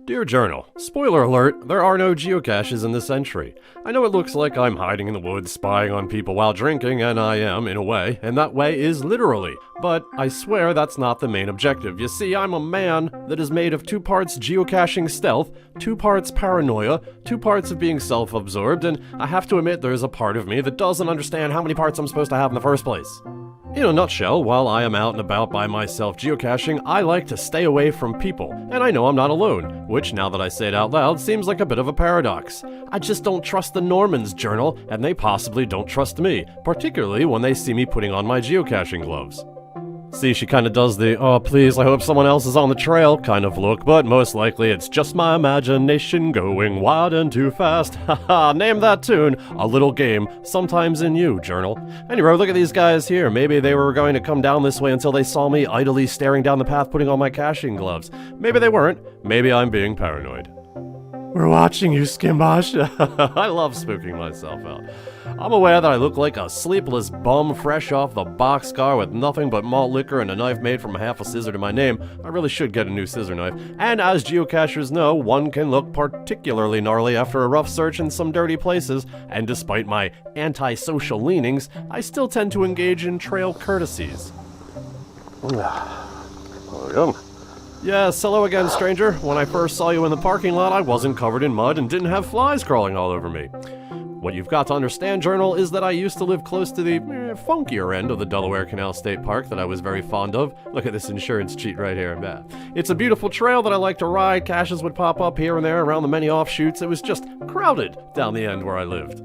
Dear Journal, spoiler alert, there are no geocaches in this entry. I know it looks like I'm hiding in the woods spying on people while drinking, and I am, in a way, and that way is literally. But I swear that's not the main objective. You see, I'm a man that is made of 2 parts geocaching stealth, 2 parts paranoia, 2 parts of being self-absorbed, and I have to admit there's a part of me that doesn't understand how many parts I'm supposed to have in the first place. In a nutshell, while I am out and about by myself geocaching, I like to stay away from people, and I know I'm not alone, which, now that I say it out loud, seems like a bit of a paradox. I just don't trust the Normans, Journal, and they possibly don't trust me, particularly when they see me putting on my geocaching gloves. See, she kinda does the, oh please, I hope someone else is on the trail kind of look, but most likely it's just my imagination going wild and too fast. Haha, name that tune, A Little Game, Sometimes in You, Journal. Anyway, look at these guys here. Maybe they were going to come down this way until they saw me idly staring down the path putting on my caching gloves. Maybe they weren't. Maybe I'm being paranoid. We're watching you, Skimbosh. I love spooking myself out. I'm aware that I look like a sleepless bum fresh off the boxcar with nothing but malt liquor and a knife made from half a scissor to my name. I really should get a new scissor knife. And as geocachers know, one can look particularly gnarly after a rough search in some dirty places, and despite my antisocial leanings, I still tend to engage in trail courtesies. There we go. Yes, hello again, stranger. When I first saw you in the parking lot, I wasn't covered in mud and didn't have flies crawling all over me. What you've got to understand, Journal, is that I used to live close to the funkier end of the Delaware Canal State Park that I was very fond of. Look at this insurance cheat right here. It's a beautiful trail that I like to ride. Caches would pop up here and there around the many offshoots. It was just crowded down the end where I lived.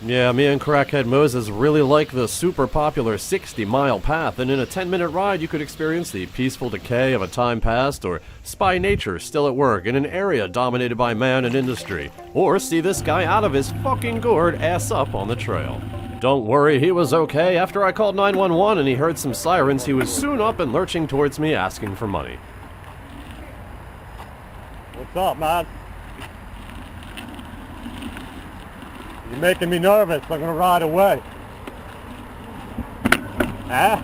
Yeah, me and Crackhead Moses really like the super popular 60-mile path, and in a 10-minute ride you could experience the peaceful decay of a time past, or spy nature still at work in an area dominated by man and industry, or see this guy out of his fucking gourd ass up on the trail. Don't worry, he was okay. After I called 911 and he heard some sirens, he was soon up and lurching towards me asking for money. What's up, man? You're making me nervous. I'm gonna ride away. Huh?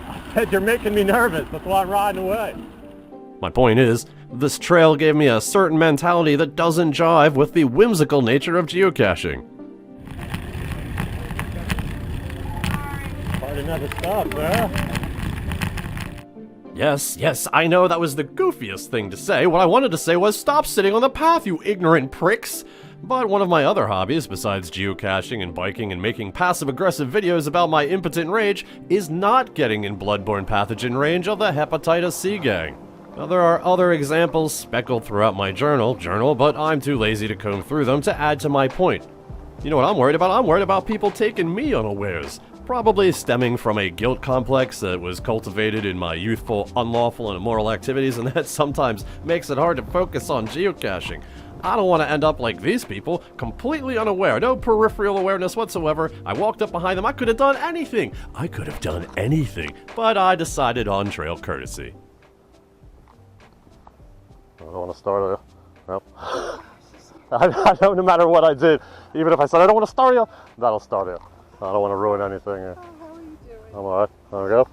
I said you're making me nervous. That's why I'm riding away. My point is, this trail gave me a certain mentality that doesn't jive with the whimsical nature of geocaching. Party never stops, huh? Yes, I know that was the goofiest thing to say. What I wanted to say was, stop sitting on the path, you ignorant pricks! But one of my other hobbies, besides geocaching and biking and making passive-aggressive videos about my impotent rage, is not getting in bloodborne pathogen range of the hepatitis C gang. Now, there are other examples speckled throughout my journal, but I'm too lazy to comb through them to add to my point. You know what I'm worried about? I'm worried about people taking me unawares. Probably stemming from a guilt complex that was cultivated in my youthful, unlawful, and immoral activities, and that sometimes makes it hard to focus on geocaching. I don't want to end up like these people, completely unaware, no peripheral awareness whatsoever. I walked up behind them, I could have done anything. But I decided on trail courtesy. I don't want to start you. Nope. I know no matter what I did, even if I said I don't want to start you, that'll start you. I don't want to ruin anything. How are you doing? I'm alright. There we go.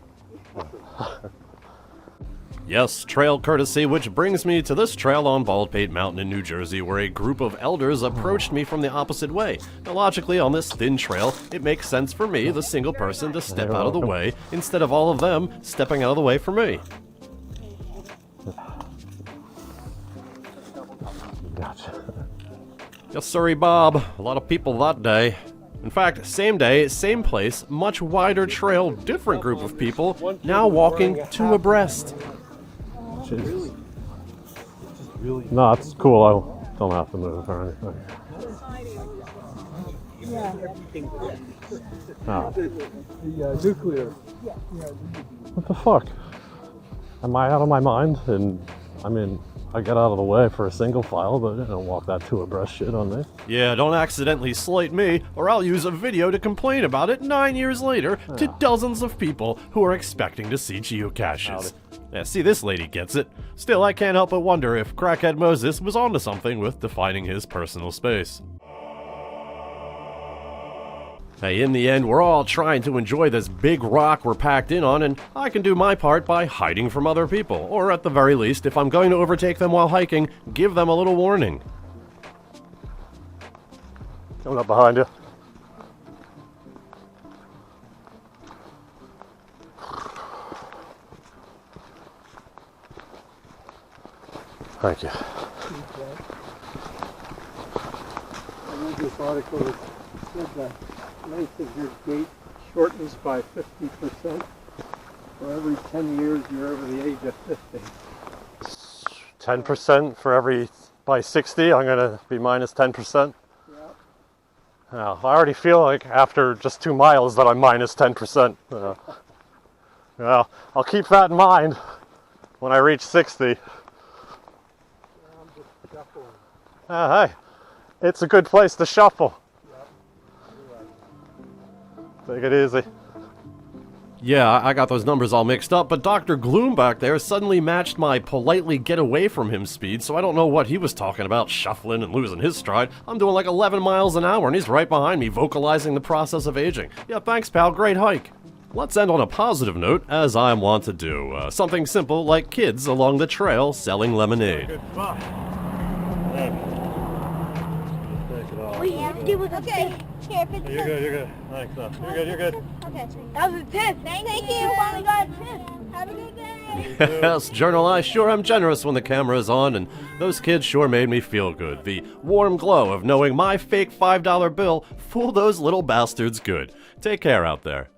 Yes, trail courtesy, which brings me to this trail on Baldpate Mountain in New Jersey, where a group of elders approached me from the opposite way. Now, logically, on this thin trail, it makes sense for me, the single person, to step out of the way, instead of all of them stepping out of the way for me. Gotcha. Yes, sorry, Bob. A lot of people that day. In fact, same day, same place, much wider trail, different group of people, now walking two abreast. Jeez. No, it's cool. I don't have to move or anything. Oh. Nuclear. What the fuck? Am I out of my mind? And I mean, I get out of the way for a single file, but I don't walk that two abreast shit on me. Yeah, don't accidentally slight me, or I'll use a video to complain about it 9 years later to dozens of people who are expecting to see geocaches. Yeah, see, this lady gets it. Still, I can't help but wonder if Crackhead Moses was onto something with defining his personal space. Hey, in the end, we're all trying to enjoy this big rock we're packed in on, and I can do my part by hiding from other people. Or at the very least, if I'm going to overtake them while hiking, give them a little warning. Coming up behind you. Thank you. I read this article that said the length of your gait shortens by 50% for every 10 years you're over the age of 50. 10% for every, by 60, I'm gonna be minus 10%. Yeah. Now, I already feel like after just 2 miles that I'm minus 10%. Well, I'll keep that in mind when I reach 60. I'm just shuffling. Hey, it's a good place to shuffle. Take it easy. Yeah, I got those numbers all mixed up, but Dr. Gloom back there suddenly matched my politely get away from him speed, so I don't know what he was talking about, shuffling and losing his stride. I'm doing like 11 miles an hour, and he's right behind me, vocalizing the process of aging. Yeah, thanks, pal, great hike. Let's end on a positive note, as I want to do. Something simple like kids along the trail selling lemonade. Good spot. Wait, you have to do with okay. Here, if it's You're good, you're good. Thanks, you're good. Okay. That was a tip. Thank you. Finally got a tip. Have a good day. Yes, Journal, I sure am generous when the camera is on, and those kids sure made me feel good. The warm glow of knowing my fake $5 bill fooled those little bastards good. Take care out there.